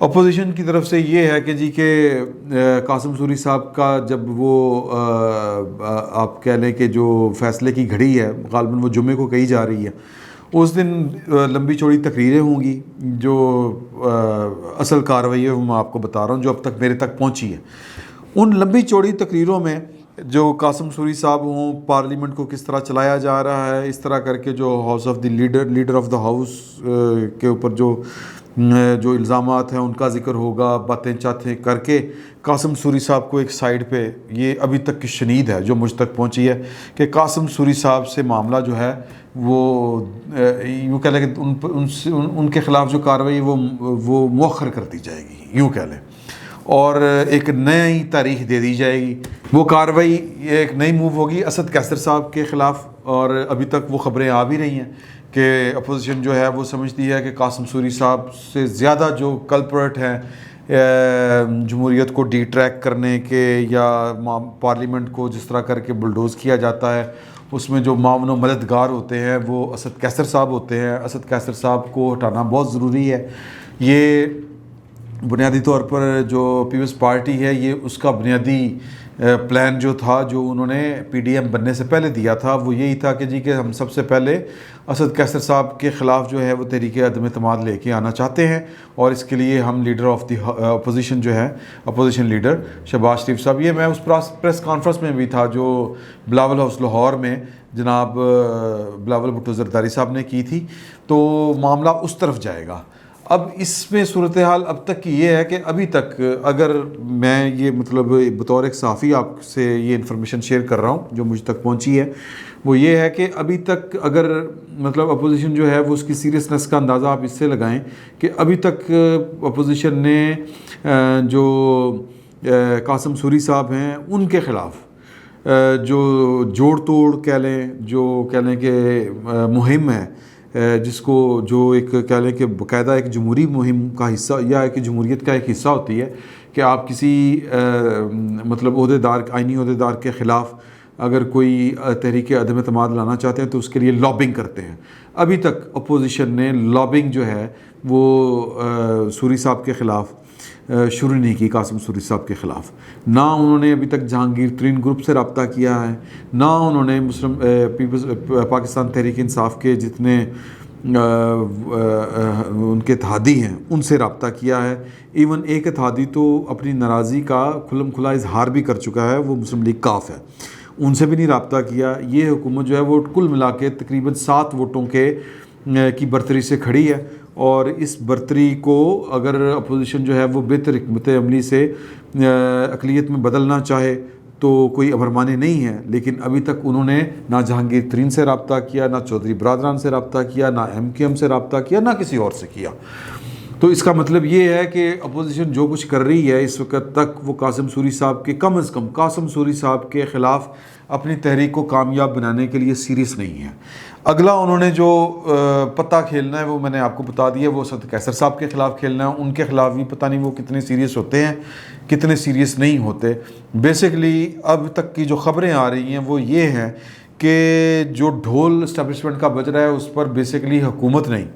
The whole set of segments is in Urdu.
اپوزیشن کی طرف سے یہ ہے کہ جی کہ قاسم سوری صاحب کا جب وہ آپ کہہ لیں کہ جو فیصلے کی گھڑی ہے غالباً وہ جمعے کو کہی جا رہی ہے، اس دن لمبی چوڑی تقریریں ہوں گی. جو اصل کارروائی ہے وہ میں آپ کو بتا رہا ہوں جو اب تک میرے تک پہنچی ہے. ان لمبی چوڑی تقریروں میں جو قاسم سوری صاحب ہوں پارلیمنٹ کو کس طرح چلایا جا رہا ہے، اس طرح کر کے جو house of the leader of the house کے اوپر جو الزامات ہیں ان کا ذکر ہوگا، باتیں چاتے کر کے قاسم سوری صاحب کو ایک سائیڈ پہ. یہ ابھی تک کی شنید ہے جو مجھ تک پہنچی ہے کہ قاسم سوری صاحب سے معاملہ جو ہے وہ یوں کہہ لیں کہ ان کے خلاف جو کارروائی وہ مؤخر کر دی جائے گی، یوں کہہ لیں، اور ایک نئی تاریخ دے دی جائے گی. وہ کارروائی ایک نئی موو ہوگی اسد کیسر صاحب کے خلاف، اور ابھی تک وہ خبریں آ بھی رہی ہیں کہ اپوزیشن جو ہے وہ سمجھتی ہے کہ قاسم سوری صاحب سے زیادہ جو کلپریٹ ہیں جمہوریت کو ڈی ٹریک کرنے کے یا پارلیمنٹ کو جس طرح کر کے بلڈوز کیا جاتا ہے اس میں جو معاون و مددگار ہوتے ہیں وہ اسد کیسر صاحب ہوتے ہیں. اسد کیسر صاحب کو ہٹانا بہت ضروری ہے. یہ بنیادی طور پر جو پیپلز پارٹی ہے یہ اس کا بنیادی پلان جو تھا جو انہوں نے پی ڈی ایم بننے سے پہلے دیا تھا وہ یہی تھا کہ جی کہ ہم سب سے پہلے اسد کیسر صاحب کے خلاف جو ہے وہ تحریک عدم اعتماد لے کے آنا چاہتے ہیں، اور اس کے لیے ہم لیڈر آف دی اپوزیشن جو ہے اپوزیشن لیڈر شہباز شریف صاحب، یہ میں اس پریس کانفرنس میں بھی تھا جو بلاول ہاؤس لاہور میں جناب بلاول بھٹو زرداری صاحب نے کی تھی، تو معاملہ اس طرف جائے گا. اب اس میں صورتحال اب تک کی یہ ہے کہ ابھی تک اگر میں یہ مطلب بطور ایک صحافی آپ سے یہ انفارمیشن شیئر کر رہا ہوں جو مجھ تک پہنچی ہے وہ یہ ہے کہ ابھی تک اگر مطلب اپوزیشن جو ہے وہ اس کی سیریسنس کا اندازہ آپ اس سے لگائیں کہ ابھی تک اپوزیشن نے جو قاسم سوری صاحب ہیں ان کے خلاف جو جوڑ توڑ کہہ لیں، جو کہہ لیں کہ مہم ہے جس کو جو ایک کہہ لیں کہ باقاعدہ ایک جمہوری مہم کا حصہ یا ایک جمہوریت کا ایک حصہ ہوتی ہے کہ آپ کسی مطلب عہدیدار آئینی عہدیدار کے خلاف اگر کوئی تحریک عدم اعتماد لانا چاہتے ہیں تو اس کے لیے لابنگ کرتے ہیں. ابھی تک اپوزیشن نے لابنگ جو ہے وہ سوری صاحب کے خلاف شروع نہیں کی، قاسم سوری صاحب کے خلاف. نہ انہوں نے ابھی تک جہانگیر ترین گروپ سے رابطہ کیا ہے، نہ انہوں نے مسلم پیپلز پاکستان تحریک انصاف کے جتنے ان کے اتحادی ہیں ان سے رابطہ کیا ہے. ایون ایک اتحادی تو اپنی ناراضی کا کھلم کھلا اظہار بھی کر چکا ہے، وہ مسلم لیگ کاف ہے، ان سے بھی نہیں رابطہ کیا. یہ حکومت جو ہے وہ کل ملا کے تقریباً 7 ووٹوں کی برتری سے کھڑی ہے، اور اس برتری کو اگر اپوزیشن جو ہے وہ بہتر حکمت عملی سے اقلیت میں بدلنا چاہے تو کوئی ابرمانے نہیں ہے. لیکن ابھی تک انہوں نے نہ جہانگیر ترین سے رابطہ کیا، نہ چودھری برادران سے رابطہ کیا، نہ ایم کیو ایم سے رابطہ کیا، نہ کسی اور سے کیا. تو اس کا مطلب یہ ہے کہ اپوزیشن جو کچھ کر رہی ہے اس وقت تک وہ قاسم سوری صاحب کے کم از کم قاسم سوری صاحب کے خلاف اپنی تحریک کو کامیاب بنانے کے لیے سیریس نہیں ہے. اگلا انہوں نے جو پتہ کھیلنا ہے وہ میں نے آپ کو بتا دیا، وہ اسد کیسر صاحب کے خلاف کھیلنا ہے. ان کے خلاف بھی پتہ نہیں وہ کتنے سیریس ہوتے ہیں کتنے سیریس نہیں ہوتے. بیسکلی اب تک کی جو خبریں آ رہی ہیں وہ یہ ہیں کہ جو ڈھول اسٹیبلشمنٹ کا بج رہا ہے اس پر بیسکلی حکومت نہیں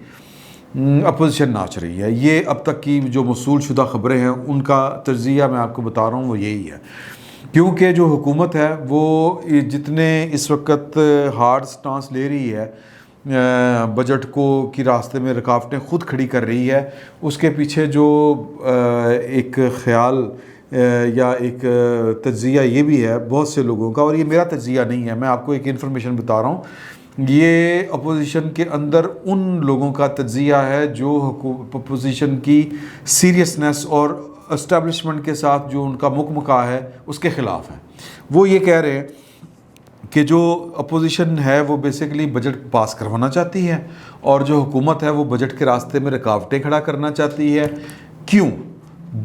اپوزیشن ناچ رہی ہے. یہ اب تک کی جو موصول شدہ خبریں ہیں ان کا تجزیہ میں آپ کو بتا رہا ہوں وہ یہی ہے، کیونکہ جو حکومت ہے وہ جتنے اس وقت ہارڈ سٹانس لے رہی ہے بجٹ کو کی راستے میں رکاوٹیں خود کھڑی کر رہی ہے، اس کے پیچھے جو ایک خیال یا ایک تجزیہ یہ بھی ہے بہت سے لوگوں کا، اور یہ میرا تجزیہ نہیں ہے، میں آپ کو ایک انفارمیشن بتا رہا ہوں. یہ اپوزیشن کے اندر ان لوگوں کا تجزیہ ہے جو اپوزیشن کی سیریسنس اور اسٹیبلشمنٹ کے ساتھ جو ان کا مکمکا ہے اس کے خلاف ہے. وہ یہ کہہ رہے ہیں کہ جو اپوزیشن ہے وہ بیسیکلی بجٹ پاس کروانا چاہتی ہے اور جو حکومت ہے وہ بجٹ کے راستے میں رکاوٹیں کھڑا کرنا چاہتی ہے. کیوں؟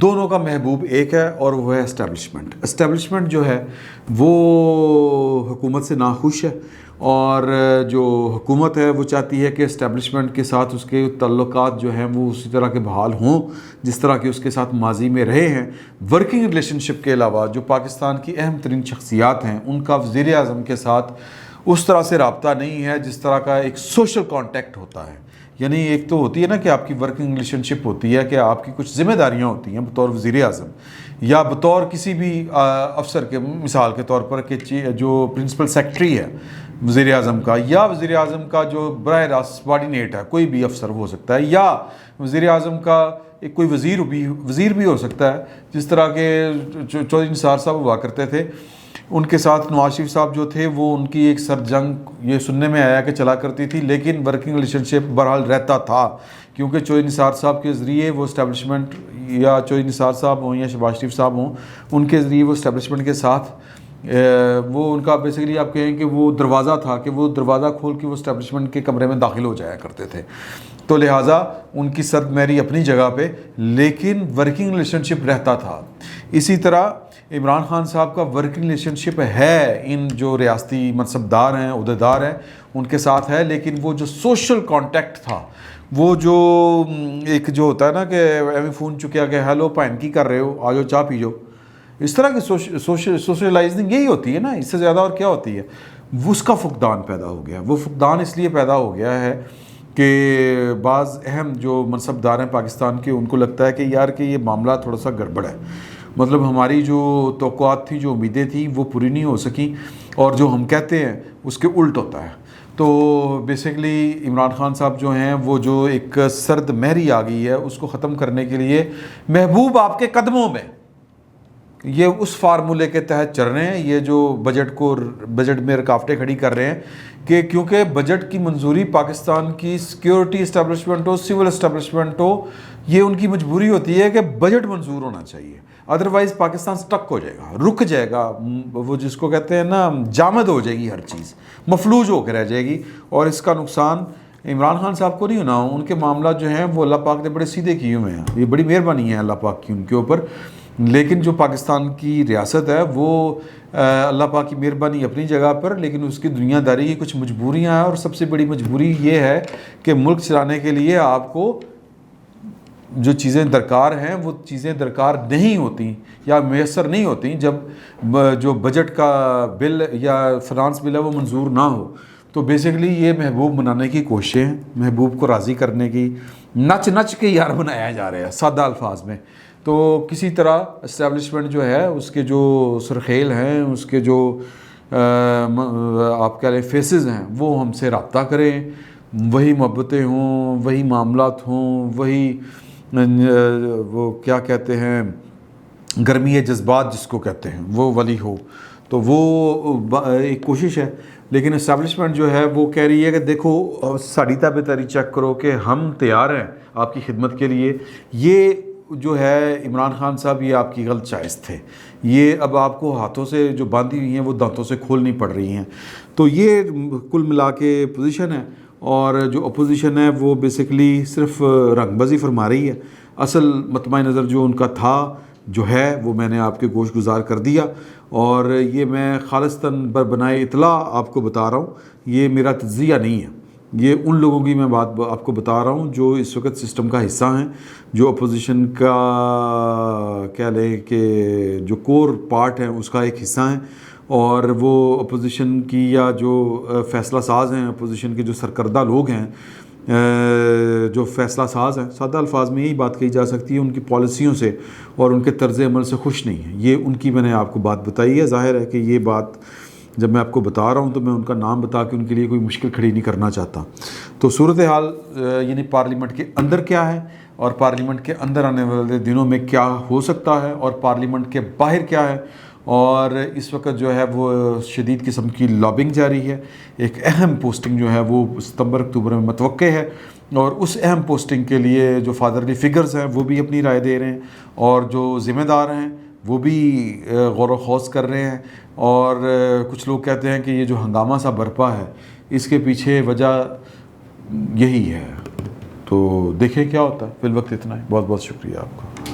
دونوں کا محبوب ایک ہے اور وہ ہے اسٹیبلشمنٹ. اسٹیبلشمنٹ جو ہے وہ حکومت سے ناخوش ہے، اور جو حکومت ہے وہ چاہتی ہے کہ اسٹیبلشمنٹ کے ساتھ اس کے تعلقات جو ہیں وہ اسی طرح کے بحال ہوں جس طرح کے اس کے ساتھ ماضی میں رہے ہیں. ورکنگ ریلیشن شپ کے علاوہ جو پاکستان کی اہم ترین شخصیات ہیں ان کا وزیر اعظم کے ساتھ اس طرح سے رابطہ نہیں ہے جس طرح کا ایک سوشل کانٹیکٹ ہوتا ہے. یعنی ایک تو ہوتی ہے نا کہ آپ کی ورکنگ ریلیشن شپ ہوتی ہے کہ آپ کی کچھ ذمہ داریاں ہوتی ہیں بطور وزیر اعظم یا بطور کسی بھی افسر کے، مثال کے طور پر کہ جو پرنسپل سیکرٹری ہے وزیر اعظم کا، یا وزیر اعظم کا جو براہ راست سبارڈینیٹ ہے، کوئی بھی افسر ہو سکتا ہے، یا وزیر اعظم کا ایک کوئی وزیر بھی ہو سکتا ہے، جس طرح کے چودھری نثار صاحب ہوا کرتے تھے۔ ان کے ساتھ نواز شریف صاحب جو تھے وہ ان کی ایک سر جنگ یہ سننے میں آیا کہ چلا کرتی تھی، لیکن ورکنگ ریلیشن شپ بہرحال رہتا تھا، کیونکہ چودھری نثار صاحب کے ذریعے وہ اسٹیبلشمنٹ، یا چودھری نثار صاحب ہوں یا شہباز شریف صاحب ہوں، ان کے ذریعے وہ اسٹیبلشمنٹ کے ساتھ وہ ان کا بیسیکلی آپ کہیں کہ وہ دروازہ تھا کہ وہ دروازہ کھول کے وہ اسٹیبلشمنٹ کے کمرے میں داخل ہو جایا کرتے تھے۔ تو لہٰذا ان کی سرد مہری اپنی جگہ پہ، لیکن ورکنگ ریلیشن شپ رہتا تھا۔ اسی طرح عمران خان صاحب کا ورکنگ ریلیشن شپ ہے ان جو ریاستی منصبدار ہیں، عہدیدار ہیں، ان کے ساتھ ہے، لیکن وہ جو سوشل کانٹیکٹ تھا، وہ جو ایک جو ہوتا ہے نا کہ ایویں فون چکیا کہ ہیلو پہن کی کر رہے ہو، آ جاؤ چاہ پی جاؤ، اس طرح کی سوشلائزنگ یہی ہوتی ہے نا، اس سے زیادہ اور کیا ہوتی ہے۔ اس کا فقدان پیدا ہو گیا۔ وہ فقدان اس لیے پیدا ہو گیا ہے کہ بعض اہم جو منصبدار ہیں پاکستان کے، ان کو لگتا ہے کہ یار کہ یہ معاملہ تھوڑا سا گڑبڑ ہے، مطلب ہماری جو توقعات تھیں، جو امیدیں تھیں، وہ پوری نہیں ہو سکیں، اور جو ہم کہتے ہیں اس کے الٹ ہوتا ہے۔ تو بیسیکلی عمران خان صاحب جو ہیں وہ جو ایک سرد مہری آ گئی ہے، اس کو ختم کرنے کے لیے محبوب آپ کے قدموں میں، یہ اس فارمولے کے تحت چل رہے ہیں، یہ جو بجٹ میں رکاوٹیں کھڑی کر رہے ہیں کہ کیونکہ بجٹ کی منظوری پاکستان کی سیکیورٹی اسٹیبلشمنٹ ہو، سول اسٹیبلشمنٹ ہو، یہ ان کی مجبوری ہوتی ہے کہ بجٹ منظور ہونا چاہیے، ادروائز پاکستان سٹک ہو جائے گا، رک جائے گا، وہ جس کو کہتے ہیں نا جامد ہو جائے گی، ہر چیز مفلوج ہو کے رہ جائے گی، اور اس کا نقصان عمران خان صاحب کو نہیں ہونا۔ ان کے معاملات جو ہیں وہ اللہ پاک نے بڑے سیدھے کیے ہوئے ہیں، یہ بڑی مہربانی ہے اللہ پاک کی ان کے اوپر، لیکن جو پاکستان کی ریاست ہے وہ اللہ پاک کی مہربانی اپنی جگہ پر، لیکن اس کی دنیا داری کی کچھ مجبوریاں ہیں، اور سب سے بڑی مجبوری یہ ہے کہ ملک چلانے کے لیے آپ کو جو چیزیں درکار ہیں وہ چیزیں درکار نہیں ہوتی یا میسر نہیں ہوتی جب جو بجٹ کا بل یا فنانس بل ہے وہ منظور نہ ہو۔ تو بیسیکلی یہ محبوب بنانے کی کوششیں ہیں، محبوب کو راضی کرنے کی، نچ کے یار بنایا جا رہا ہے سادہ الفاظ میں۔ تو کسی طرح اسٹیبلشمنٹ جو ہے اس کے جو سرخیل ہیں، اس کے جو آپ کہہ لیں فیسز ہیں، وہ ہم سے رابطہ کریں، وہی محبتیں ہوں، وہی معاملات ہوں، وہی وہ کیا کہتے ہیں گرمی جذبات جس کو کہتے ہیں وہ والی ہو۔ تو وہ ایک کوشش ہے، لیکن اسٹیبلشمنٹ جو ہے وہ کہہ رہی ہے کہ دیکھو ساڑی تابع داری چیک کرو کہ ہم تیار ہیں آپ کی خدمت کے لیے۔ یہ جو ہے عمران خان صاحب یہ آپ کی غلط چوائس تھے، یہ اب آپ کو ہاتھوں سے جو باندھی ہوئی ہیں وہ دانتوں سے کھولنی پڑ رہی ہیں۔ تو یہ کل ملا کے پوزیشن ہے، اور جو اپوزیشن ہے وہ بیسیکلی صرف رنگ بازی فرما رہی ہے۔ اصل مطمع نظر جو ان کا تھا جو ہے وہ میں نے آپ کے گوش گزار کر دیا، اور یہ میں خالصتاً بر بنائے اطلاع آپ کو بتا رہا ہوں، یہ میرا تجزیہ نہیں ہے، یہ ان لوگوں کی میں بات آپ کو بتا رہا ہوں جو اس وقت سسٹم کا حصہ ہیں، جو اپوزیشن کا کہہ لیں کہ جو کور پارٹ ہیں اس کا ایک حصہ ہیں، اور وہ اپوزیشن کی یا جو فیصلہ ساز ہیں، اپوزیشن کے جو سرکردہ لوگ ہیں، جو فیصلہ ساز ہیں، سادہ الفاظ میں یہی بات کہی جا سکتی ہے، ان کی پالیسیوں سے اور ان کے طرز عمل سے خوش نہیں ہیں۔ یہ ان کی میں نے آپ کو بات بتائی ہے۔ ظاہر ہے کہ یہ بات جب میں آپ کو بتا رہا ہوں تو میں ان کا نام بتا کے ان کے لیے کوئی مشکل کھڑی نہیں کرنا چاہتا۔ تو صورتحال یعنی پارلیمنٹ کے اندر کیا ہے، اور پارلیمنٹ کے اندر آنے والے دنوں میں کیا ہو سکتا ہے، اور پارلیمنٹ کے باہر کیا ہے، اور اس وقت جو ہے وہ شدید قسم کی لابنگ جاری ہے۔ ایک اہم پوسٹنگ جو ہے وہ ستمبر اکتوبر میں متوقع ہے، اور اس اہم پوسٹنگ کے لیے جو فادرلی فگرز ہیں وہ بھی اپنی رائے دے رہے ہیں، اور جو ذمہ دار ہیں وہ بھی غور و خوض کر رہے ہیں، اور کچھ لوگ کہتے ہیں کہ یہ جو ہنگامہ سا برپا ہے اس کے پیچھے وجہ یہی ہے۔ تو دیکھیں کیا ہوتا ہے۔ فی الوقت اتنا ہے، بہت بہت شکریہ آپ کا۔